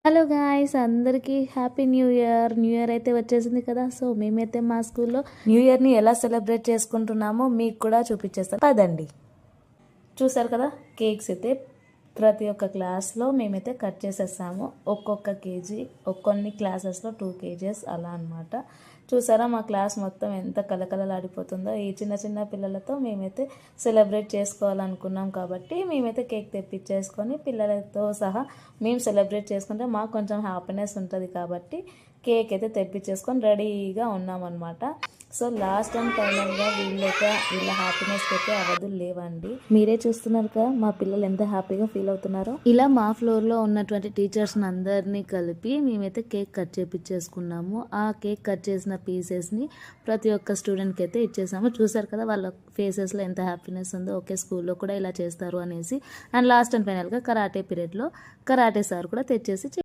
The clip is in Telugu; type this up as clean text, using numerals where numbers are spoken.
హలో గాయ్స్, అందరికీ happy new year. New year అయితే వచ్చేసింది కదా. సో మేమైతే మా స్కూల్లో న్యూ ఇయర్ని ఎలా సెలబ్రేట్ చేసుకుంటున్నామో మీకు కూడా చూపించేస్తాం పదండి. చూసారు కదా, కేక్స్ అయితే ప్రతి ఒక్క క్లాస్లో మేమైతే కట్ చేసేస్తాము. ఒక్కొక్క కేజీ, కొన్ని క్లాసెస్లో 2 kgs అలా అనమాట. చూసారా మా క్లాస్ మొత్తం ఎంత కలకలలాడిపోతుందో. ఈ చిన్న చిన్న పిల్లలతో మేమైతే సెలబ్రేట్ చేసుకోవాలనుకున్నాం కాబట్టి మేమైతే కేక్ తెప్పించేసుకొని పిల్లలతో సహా మేము సెలబ్రేట్ చేసుకుంటే మాకు కొంచెం హ్యాపీనెస్ ఉంటుంది కాబట్టి కేక్ అయితే తెప్పించేసుకొని రెడీగా ఉన్నామన్నమాట. సో లాస్ట్ అండ్ ఫైనల్గా వీళ్ళ హ్యాపీనెస్కి అయితే అవధులు లేవండి. మీరే చూస్తున్నారు కదా మా పిల్లలు ఎంత హ్యాపీగా ఫీల్ అవుతున్నారో. ఇలా మా ఫ్లోర్లో ఉన్నటువంటి టీచర్స్ అందరినీ కలిపి మేమైతే కేక్ కట్ చేపించేసుకున్నాము. ఆ కేక్ కట్ చేసిన పీసెస్ని ప్రతి ఒక్క స్టూడెంట్కి అయితే ఇచ్చేసాము. చూసారు కదా వాళ్ళ ఫేసెస్లో ఎంత హ్యాపీనెస్ ఉందో. ఓకే, స్కూల్లో కూడా ఇలా చేస్తారు అనేసి. అండ్ లాస్ట్ అండ్ ఫైనల్గా కరాటే పీరియడ్లో కరాటే సార్ కూడా తెచ్చేసి